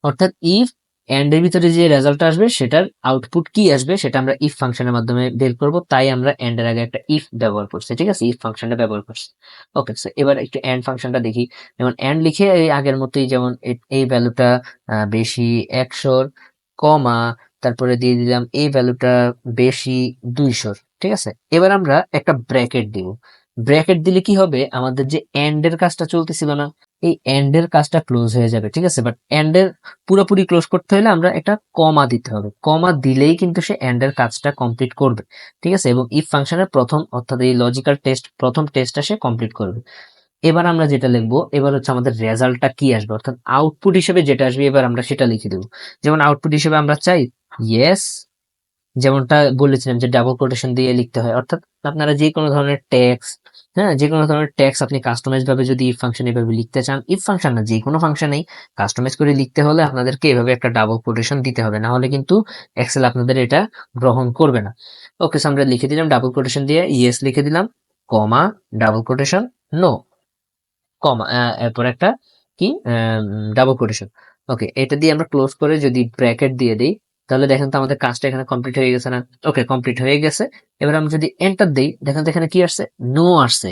অর্থাৎ ইফ এন্ড এর ভিতরে যে রেজাল্ট আসবে সেটার আউটপুট কি আসবে সেটা আমরা ইফ ফাংশনের মাধ্যমে বের করব, তাই আমরা এন্ড এর আগে একটা ইফ ব্যবহার করছি। ঠিক আছে, ইফ ফাংশনটা ব্যবহার করছি। ওকে, সো এবার একটু এন্ড ফাংশনটা দেখি। যেমন এন্ড লিখে এই আগের মতোই, যেমন এই ভ্যালুটা বেশি 100, কমা, তারপরে দিয়ে দিলাম এই ভ্যালুটা বেশি 200। ঠিক আছে, এবার আমরা একটা ব্র্যাকেট দিব। ব্র্যাকেট দিলে কি হবে, আমাদের যে এন্ড এর কাজটা চলতেছিল না, এই এন্ড এর কাজটা ক্লোজ হয়ে যাবে। ঠিক আছে, বাট এন্ড এর পুরোপুরি ক্লোজ করতে হলে আমরা একটা কমা দিতে হবে। কমা দিলেই কিন্তু সে এন্ড এর কাজটা কমপ্লিট করবে। ঠিক আছে, এবং ইফ ফাংশনের প্রথম, অর্থাৎ এই লজিক্যাল টেস্ট, প্রথম টেস্টটা সে কমপ্লিট করবে। এবার আমরা যেটা লিখবো, এবার হচ্ছে আমাদের রেজাল্টটা কি আসবে, অর্থাৎ আউটপুট হিসেবে যেটা আসবে এবার আমরা সেটা লিখে দেবো। যেমন আউটপুট হিসেবে আমরা চাই ইয়েস, যেমনটা বলেছিলাম যে ডাবল কোটেশন দিয়ে লিখতে হয়, অর্থাৎ আপনারা যে কোনো ধরনের ট্যাক্স, হ্যাঁ, যে কোনো ধরনের ট্যাক্স আপনি কাস্টমাইজ ভাবে যদি ইফ ফাংশন এভাবে লিখতে চান, ইফ ফাংশন না যে কোনো ফাংশনেই কাস্টমাইজ করে লিখতে হলে আপনাদেরকে এভাবে একটা ডাবল কোটেশন দিতে হবে, না হলে কিন্তু এক্সেল আপনাদের এটা গ্রহণ করবে না। ওকে, আমরা লিখে দিলাম ডাবল কোটেশন দিয়ে ইয়েস লিখে দিলাম, কমা, ডাবল কোটেশন, নো, কমা, এরপর একটা কি ডাবল কোটেশন। ওকে, এটা দিয়ে আমরা ক্লোজ করে যদি ব্র্যাকেট দিয়ে দিই তাহলে দেখেন তো আমাদের কাজটা এখানে কমপ্লিট হয়ে গেছে না? ওকে, কমপ্লিট হয়ে গেছে। এবার আমরা যদি এন্টার দেই, দেখেন তো এখানে কি আসছে, নো আসছে।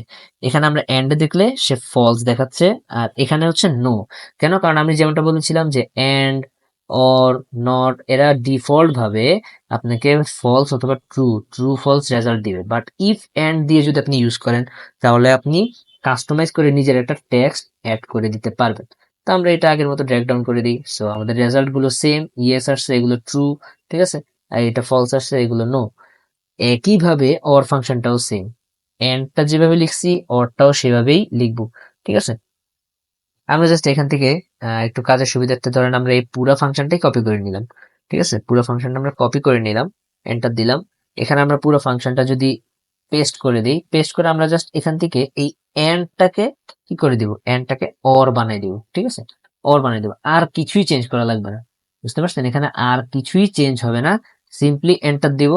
এখানে আমরা এন্ড দেখলে সে ফলস দেখাচ্ছে, আর এখানে হচ্ছে নো। কেন? কারণ আমি যেমনটা বলেছিলাম যে এন্ড, অর, নট এরা ডিফল্ট ভাবে আপনাকে ফলস অথবা ট্রু, ট্রু ফলস রেজাল্ট দিবে। বাট ইফ এন্ড দিয়ে যদি আপনি ইউজ করেন তাহলে আপনি কাস্টমাইজ করে নিজের একটা টেক্সট অ্যাড করে দিতে পারবেন। তো আমরা এটা আগের মতো ড্র্যাগ ডাউন করে দিই। সো আমাদের রেজাল্ট গুলো সেম, ইয়েস আসছে এগুলো ট্রু, ঠিক আছে, আর এটা ফলস আসছে এগুলো নো। একইভাবে অর ফাংশনটাও সেম, এন্ডটা যেভাবে লিখছি অরটাও সেভাবেই লিখবো। ঠিক আছে, আমরা জাস্ট এখান থেকে একটু কাজের সুবিধার্থে ধরেন আমরা এই পুরো ফাংশনটাই কপি করে নিলাম। ঠিক আছে, পুরো ফাংশনটা আমরা কপি করে নিলাম, এন্টার দিলাম। এখানে আমরা পুরো ফাংশনটা যদি পেস্ট করে দিই, পেস্ট করে আমরা জাস্ট এখান থেকে এই এন্ডটাকে কি করে দিব, এন্ডটাকে অর বানাই দিব। ঠিক আছে, অর বানাই দিব, আর কিছুই চেঞ্জ করা লাগবে না। বুঝতে পারছেন, এখানে আর কিছুই চেঞ্জ হবে না, সিম্পলি এন্টার দিব,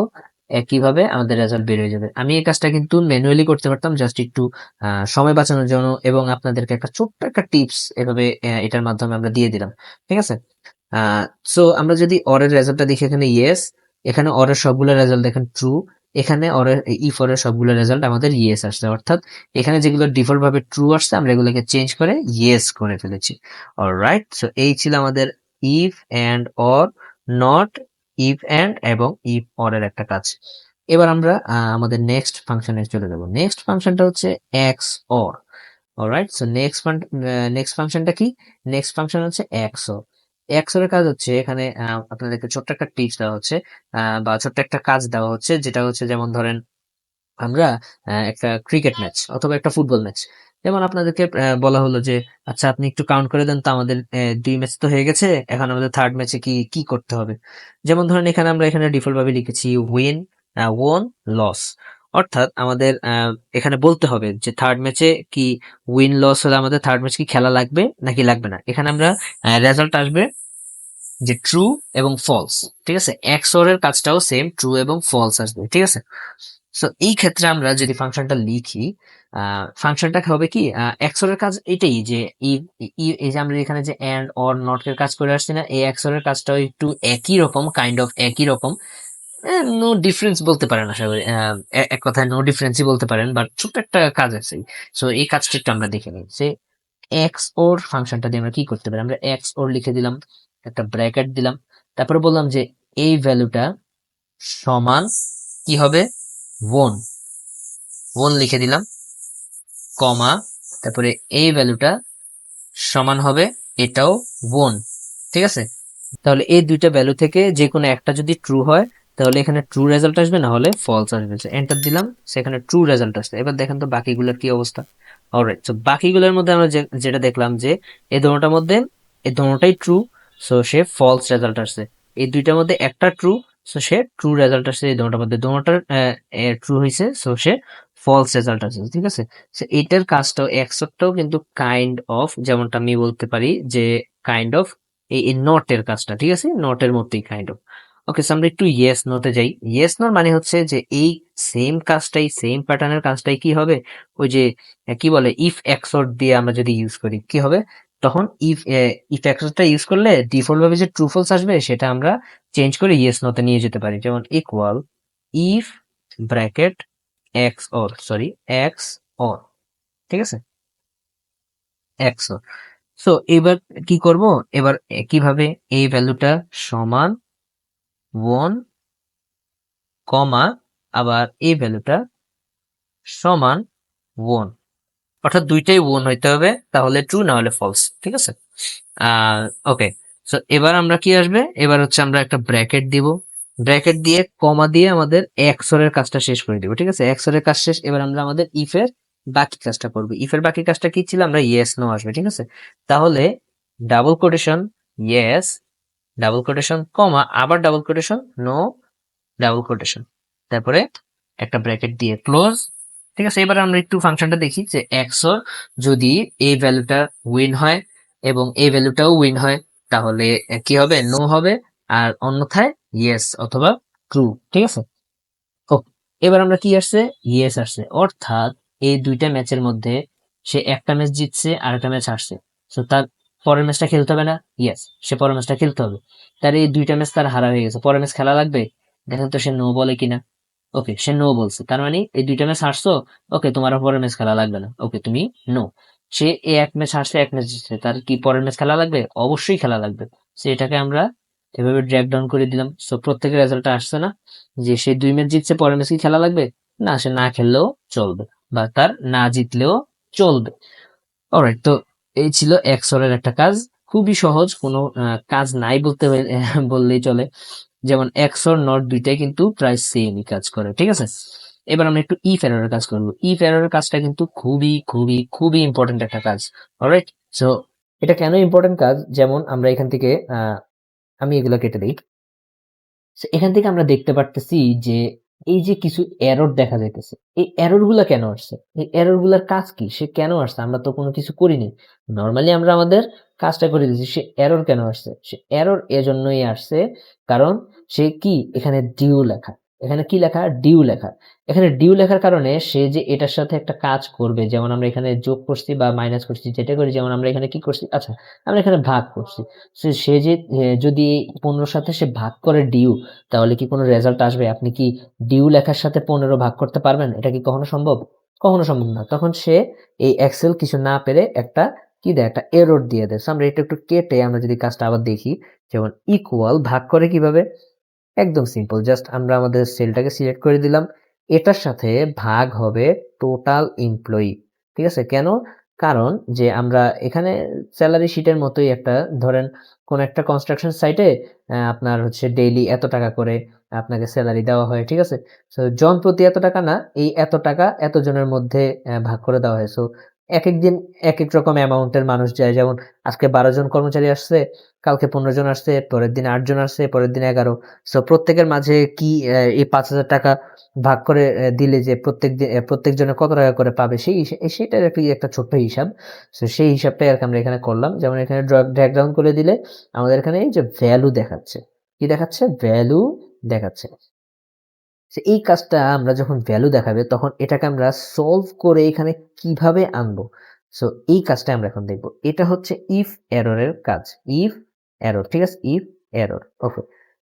একইভাবে আমাদের রেজাল্ট বের হয়ে যাবে। আমি এই কাজটা কিন্তু ম্যানুয়ালি করতে পারতাম, জাস্ট একটু সময় বাঁচানোর জন্য, এবং আপনাদেরকে একটা ছোট্ট একটা টিপস এভাবে এটার মাধ্যমে আমরা দিয়ে দিলাম। ঠিক আছে, সো আমরা যদি অরের রেজাল্টটা দেখি, এখানে ইয়েস, এখানে অরের সবগুলো রেজাল্ট দেখেন ট্রু, এখানে অরের ইফ অরের সবগুলো রেজাল্ট আমাদের ইয়েস আসছে, অর্থাৎ এখানে যেগুলো ডিফল্ট ভাবে ট্রু আসছে আমরা এগুলোকে চেঞ্জ করে ইয়েস করে ফেলেছি। অলরাইট, সো এই ছিল আমাদের if and or, not, if and এবং ইফ অর এর একটা কাজ। এবার আমরা আমাদের নেক্সট ফাংশনে চলে যাব। নেক্সট ফাংশনটা হচ্ছে x or. Alright, so next ফাংশনটা কি, নেক্সট ফাংশন হচ্ছে এক্স অর। এক্স অর এর কাজ হচ্ছে এখানে আপনাদেরকে ছোট্ট একটা টিপস দেওয়া হচ্ছে, বা ছোট্ট একটা কাজ দেওয়া হচ্ছে, যেটা হচ্ছে যেমন ধরেন আমরা একটা ক্রিকেট ম্যাচ অথবা একটা ফুটবল ম্যাচ, যেমন আপনাদেরকে বলা হলো যে আচ্ছা আপনি একটু কাউন্ট করে দেন তো, আমাদের 2 ম্যাচ তো হয়ে গেছে, এখন আমাদের থার্ড ম্যাচে কি কি করতে হবে। যেমন ধরেন এখানে আমরা এখানে ডিফল্ট ভাবে লিখেছি উইন, ওন, লস, অর্থাৎ আমাদের এখানে বলতে হবে যে থার্ড ম্যাচে কি উইন লস হলে আমাদের থার্ড ম্যাচ কি খেলা লাগবে নাকি লাগবে না। এখানে আমরা রেজাল্ট আসবে যে ট্রু এবং ফলস। ঠিক আছে, এক্সঅর এর কাজটাও সেম, ট্রু এবং ফলস আসবে। ঠিক আছে, সো এই ক্ষেত্রে আমরা যদি ফাংশনটা লিখি, ফাংশনটা হবে কি, এক্সঅর এর কাজ এটাই যে এই যে আমরা এখানে যে এন্ড অর নট এর কাজ করে আসছি না, এই এক্সঅর এর কাজটাও একটু একই রকম, কাইন্ড অফ একই রকম, নো ডিফারেন্স বলতে পারেন, আশা করি এক কথায় নো ডিফারেন্সই বলতে পারেন, বাট ছোট্ট একটা কাজ আছে। সো এই কাজটা একটু আমরা দেখে নিই যে এক্স ওর ফাংশনটা দিয়ে আমরা কি করতে পারি। আমরা এক্স ওর লিখে দিলাম, একটা ব্র্যাকেট দিলাম, তারপরে বললাম যে এই ভ্যালুটা সমান কি হবে, ওন, ওন লিখে দিলাম, কমা, তারপরে এই ভ্যালুটা সমান হবে এটাও ওন। ঠিক আছে, তাহলে এই দুইটা ভ্যালু থেকে যে কোনো একটা যদি ট্রু হয় তাহলে এখানে ট্রু রেজাল্ট আসবে, না হলে ফলস আসবে। এন্টার দিলাম, সেখানে ট্রু রেজাল্ট আসছে। এবার দেখেন তো বাকিগুলোর কি অবস্থা। অলরাইট, সো বাকিগুলোর মধ্যে আমরা যেটা দেখলাম যে এই দুটোটার মধ্যে এই দুটোটাই ট্রু, সো সে ফলস রেজাল্ট আসছে। এই দুইটার মধ্যে একটা ট্রু, সো সে ট্রু রেজাল্ট আসছে এই দুটোর মধ্যে, দুটোর ট্রু হয়েছে, সো সে ফলস রেজাল্ট আসছে, ঠিক আছে। সো এটার কাজটাও এক্সরটাও কিন্তু কাইন্ড অফ, যেমনটা আমি বলতে পারি যে কাইন্ড অফ এই নটের কাজটা, ঠিক আছে, নটের মধ্যেই কাইন্ড অফ। ওকে, সো আমরা একটু ইয়েস নোতে যাই। ইয়েস নোর মানে হচ্ছে যে এই সেম কাজটাই, সেম প্যাটার্নের কাজটাই কি হবে, ওই যে কি বলে ইফ এক্সর দিয়ে আমরা যদি ইউজ করি কি হবে, তখন ইফ এক্সরটা ইউজ করলে ডিফল্ট ভাবে যে ট্রু ফলস আসবে সেটা আমরা চেঞ্জ করে ইয়েস নোতে নিয়ে যেতে পারি। যেমন equal if bracket x or, sorry x or, ঠিক আছে, এক্স অর। সো এবার কি করব, এবার কিভাবে এই ভ্যালুটা সমান 1 কমা আবার এই ভ্যালুটা সমান 1, অর্থাৎ দুইটাই 1 হইতে হবে, তাহলে ট্রু না হলে ফলস, ঠিক আছে। ওকে, সো এবার আমরা কি আসবে, এবার হচ্ছে আমরা একটা ব্র্যাকেট দিব, ব্র্যাকেট দিয়ে কমা দিয়ে আমাদের এক্সর এর কাজটা শেষ করে দিব, ঠিক আছে, এক্সর এর কাজ শেষ। এবার আমরা আমাদের ইফ এর বাকি কাজটা করব। ইফ এর বাকি কাজটা কি ছিল, আমরা ইয়েস নো আসবে, ঠিক আছে। তাহলে double quotation yes, double quotation comma আবার double quotation no, double quotation, তারপরে একটা ব্র্যাকেট দিয়ে ক্লোজ, ঠিক আছে। এবার আমরা একটু ফাংশনটা দেখি যে এক্সর যদি এই ভ্যালুটা উইন হয় এবং এই ভ্যালুটাও উইন হয়, তাহলে কি হবে, নো হবে, আর অন্যথায় ইয়েস অথবা ট্রু, ঠিক আছে। ও, এবার আমরা কি আসছে, ইয়েস আসছে, অর্থাৎ এই দুইটা ম্যাচের মধ্যে সে একটা ম্যাচ জিতছে আর একটা ম্যাচ হারছে, তো তার পরের ম্যাচটা খেলতে হবে না, ইয়েস, সে পরের ম্যাচটা খেলতে হবে। তার এই দুইটা ম্যাচ তার হারা হয়ে গেছে, পরের ম্যাচ খেলা লাগবে, দেখেন তো সে নো বলে কিনা। ওকে, সে নো বলছে, তার মানে এই দুইটা ম্যাচ হারছো, ওকে তোমার আর পরের ম্যাচ খেলা লাগবে না, ওকে তুমি নো। সে এই এক ম্যাচ হারছে, এক ম্যাচ জিতছে, তার কি পরের ম্যাচ খেলা লাগবে, অবশ্যই খেলা লাগবে। সো এটাকে আমরা এভাবে ড্র্যাগ ডাউন করে দিলাম। সো প্রত্যেকের রেজাল্টটা আসছে না, যে সে 2 ম্যাচ জিতছে, পরের ম্যাচ কি খেলা লাগবে না, সে না খেললেও চলবে, বা তার না জিতলেও চলবে। অলরাইট, তো এই ছিল এক্সর এর একটা কাজ, খুবই সহজ, কোনো কাজ নাই বলতে বললেই চলে। যেমন এক্সর নট দুইটাই কিন্তু প্রায় সেমই কাজ করে, ঠিক আছে। এবার আমরা একটু ইফ এররের কাজ করব। ইফ এররের কাজটা কিন্তু খুবই খুবই খুবই ইম্পর্টেন্ট একটা কাজ। অলরাইট, সো এটা কেন ইম্পর্টেন্ট কাজ, যেমন আমরা এখান থেকে আমি এগুলো কেটে দিই। So, এখান থেকে আমরা দেখতে পারতেছি যে এই যে কিছু এরর দেখা যাইতেছে, এই এরর গুলা কেন আসছে, এই এরর গুলার কাজ কি, সে কেন আসছে, আমরা তো কোনো কিছু করিনি, নর্মালি আমরা আমাদের কাজটা করে দিচ্ছি, সে এরর কেন আসছে, সে এরর এজন্যই আসছে কারণ সে কি, এখানে ডিউ লেখা, এখানে কি লেখা, ডিউ লেখা, এখানে ডিউ লেখার কারণে সে যে এটার সাথে একটা কাজ করবে, যেমন আমরা এখানে যোগ করছি বা মাইনাস করছি, যেটা করি, যেমন আমরা এখানে কি করছি, আচ্ছা আমরা এখানে ভাগ করছি, সে যে যদি 15 সাথে সে ভাগ করে ডিউ, তাহলে কি কোনো রেজাল্ট আসবে? আপনি কি ডিউ লেখার সাথে 15 ভাগ করতে পারবেন? এটা কি কখনো সম্ভব? কখনো সম্ভব না। তখন সে এই এক্সেল কিছু না পেরে একটা কি দেয়, একটা এরর দিয়ে দেয়। So, আমরা এটা একটু কেটে আমরা যদি কাজটা আবার দেখি, যেমন ইকুয়াল ভাগ করে কিভাবে, একদম সিম্পল, জাস্ট আমরা আমাদের সেলটাকে সিলেক্ট করে দিলাম, এটার সাথে ভাগ হবে টোটাল এমপ্লয়ি, ঠিক আছে। কেন, কারণ যে আমরা এখানে স্যালারি শিটের মতোই একটা, ধরেন কোন একটা কনস্ট্রাকশন সাইটে আপনার হচ্ছে ডেইলি এত টাকা করে আপনাকে স্যালারি দেওয়া হয়, ঠিক আছে। সো জন প্রতি এত টাকা না, এই এত টাকা এত জনের মধ্যে ভাগ করে দেওয়া হয়। সো এক এক দিন এক এক রকম অ্যামাউন্টের মানুষ যায়, যেমন আজকে 12 জন কর্মচারী আসছে, কালকে 15 জন আসছে, পরের দিন 8 জন আসছে, পরের দিন 11। সো প্রত্যেকের মাঝে কি এই 5,000 টাকা ভাগ করে দিলে যে প্রত্যেক জনে কত টাকা করে পাবে, সেটার একটা ছোট্ট হিসাব। সো সেই হিসাবটাই আর কি আমরা এখানে করলাম। যেমন এখানে ড্র্যাগ ডাউন করে দিলে আমাদের এখানে এই যে ভ্যালু দেখাচ্ছে, কি দেখাচ্ছে, ভ্যালু দেখাচ্ছে। So, এই কাজটা আমরা যখন ভ্যালু দেখাবে তখন এটাকে আমরা সলভ করে এখানে কিভাবে আনবো, সো এই কাজটা আমরা এখন দেখবো। এটা হচ্ছে ইফ এররের কাজ, ইফ এরর, ঠিক আছে, ইফ এরর। ওকে,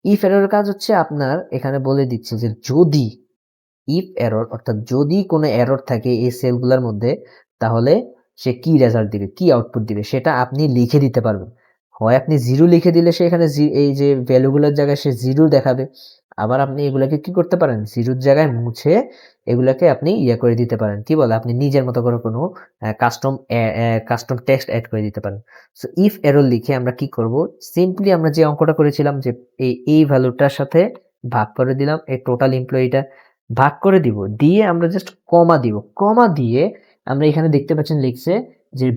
ইফ এররের কাজ হচ্ছে আপনার এখানে বলে দিচ্ছে যে যদি ইফ এরর, অর্থাৎ যদি কোনো এরর থাকে এই সেলগুলোর মধ্যে, তাহলে সে কি রেজাল্ট দিবে, কি আউটপুট দিবে, সেটা আপনি লিখে দিতে পারবেন। হয় আপনি জিরো লিখে দিলে সে এখানে এই যে ভ্যালুগুলোর জায়গায় সে জিরো দেখাবে, আবার আপনি এগুলাকে কি করতে পারেন, জিরোর জায়গায় মুছে এগুলাকে আপনি ইয়ে করে দিতে পারেন, কি বলে, আপনি নিজের মতো করে কোনো কাস্টম টেক্সট অ্যাড করে দিতে পারেন। সো ইফ এরর লিখে আমরা কি করব, সিম্পলি আমরা যে অঙ্কটা করেছিলাম যে এই ভ্যালুটার সাথে ভাগ করে দিলাম, এই টোটাল এমপ্লয়িটা ভাগ করে দিব, দিয়ে আমরা জাস্ট কমা দিব, কমা দিয়ে আমরা এখানে দেখতে পাচ্ছেন লিখছে যে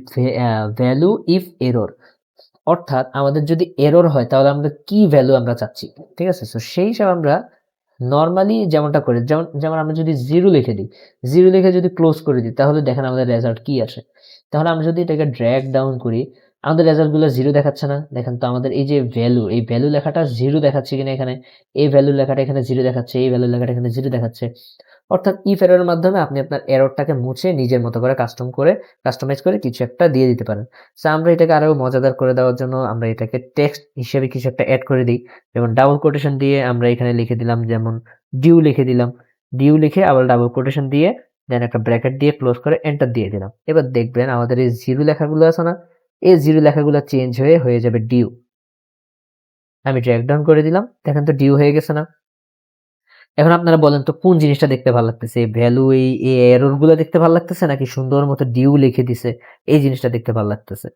ভ্যালু ইফ এরর, অর্থাৎ আমাদের যদি এরর হয় তাহলে আমরা কি ভ্যালু আমরা চাচ্ছি, ঠিক আছে? সো সেই হিসাবে আমরা নরমালি যেমনটা করি, যেমন যেমন আমরা যদি 0 লিখে দিই, 0 লিখে যদি ক্লোজ করে দিই তাহলে দেখেন আমাদের রেজাল্ট কি আসে। তাহলে আমরা যদি এটাকে ড্র্যাগ ডাউন করি, আমাদের রেজাল্ট গুলো 0 দেখাচ্ছে না? দেখেন তো আমাদের এই যে ভ্যালু, এই ভ্যালু লেখাটা 0 দেখাচ্ছে কিনা এখানে? এই ভ্যালু লেখাটা এখানে 0 দেখাচ্ছে, এই ভ্যালু লেখাটা এখানে 0 দেখাচ্ছে। অর্থাৎ if error এর মাধ্যমে আপনি আপনার এররটাকে মুছে নিজের মতো করে কাস্টমাইজ করে কিছু একটা দিয়ে দিতে পারেন। সো আমরা এটাকে আরো মজাদার করে দেওয়ার জন্য আমরা এটাকে টেক্সট হিসেবে কিছু একটা এড করে দিই। যেমন ডাবল কোটেশন দিয়ে আমরা এখানে লিখে দিলাম, যেমন ডিউ লিখে দিলাম। ডিউ লিখে আবার ডাবল কোটেশন দিয়ে দেন একটা ব্র্যাকেট দিয়ে ক্লোজ করে এন্টার দিয়ে দিলাম। এবার দেখবেন আমাদের এই 0 লেখাগুলো আছে না? এই 0 লেখাগুলো চেঞ্জ হয়ে যাবে ডিউ। আমি ড্র্যাগ ডাউন করে দিলাম। দেখেন তো ডিউ হয়ে গেছে না? এখন আপনারা বলেন তো কোন জিনিসটা দেখতে ভালো লাগতেছে? ভ্যালু এই এরর গুলো দেখতে ভালো লাগতেছে নাকি সুন্দর মতো ডিউ লিখে দিছে এই জিনিসটা দেখতে ভালো লাগতেছে?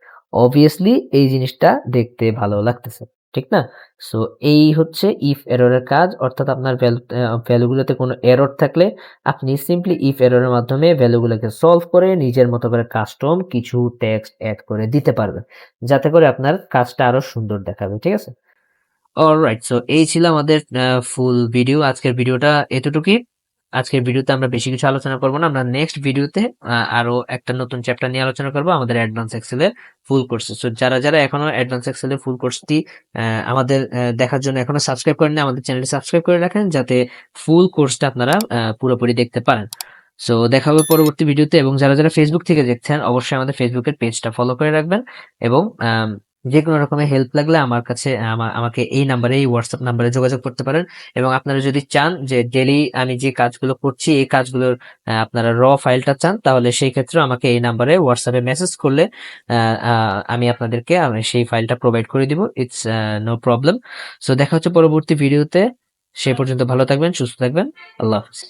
অবভিয়াসলি এই জিনিসটা দেখতে ভালো লাগতেছে। ঠিক না? সো এই হচ্ছে ইফ এরর এর কাজ। অর্থাৎ আপনার ভ্যালুগুলোতে কোনো এরর থাকলে আপনি সিম্পলি ইফ এরর এর মাধ্যমে ভ্যালুগুলোকে সলভ করে নিজের মতো করে কাস্টম কিছু টেক্সট এড করে দিতে পারবেন। যাতে করে আপনার কাজটা আরো সুন্দর দেখাবে। ঠিক আছে? অলরাইট, সো এই ছিল আমাদের ফুল ভিডিও। আজকের ভিডিওটা এতটুকুই। আজকের ভিডিওতে আমরা বেশি কিছু আলোচনা করব না। আমরা নেক্সট ভিডিওতে আরো একটা নতুন চ্যাপ্টার নিয়ে আলোচনা করব, আমাদের অ্যাডভান্স এক্সেল এর ফুল কোর্স। সো যারা যারা এখনো অ্যাডভান্স এক্সেল এর ফুল কোর্সটি আমাদের দেখার জন্য এখনো সাবস্ক্রাইব করেননি, আমাদের চ্যানেলটি সাবস্ক্রাইব করে রাখেন যাতে ফুল কোর্সটা আপনারা পুরোপুরি দেখতে পারেন। সো দেখা হবে পরবর্তী ভিডিওতে। এবং যারা যারা ফেসবুক থেকে দেখছেন অবশ্যই আমাদের ফেসবুকের পেজটা ফলো করে রাখবেন। এবং যে কোনো রকমের হেল্প লাগলে আমার কাছে আমাকে এই নাম্বারে, এই হোয়াটসঅ্যাপ নাম্বারে যোগাযোগ করতে পারেন। এবং আপনারা যদি চান যে ডেইলি আমি যে কাজগুলো করছি এই কাজগুলোর আপনারা ফাইলটা চান, তাহলে সেই ক্ষেত্রে আমাকে এই নাম্বারে হোয়াটসঅ্যাপে মেসেজ করলে আমি আপনাদেরকে সেই ফাইলটা প্রোভাইড করে দিব। It's no problem. সো দেখা হচ্ছে পরবর্তী ভিডিওতে। সে পর্যন্ত ভালো থাকবেন, সুস্থ থাকবেন। আল্লাহ হাফিজ।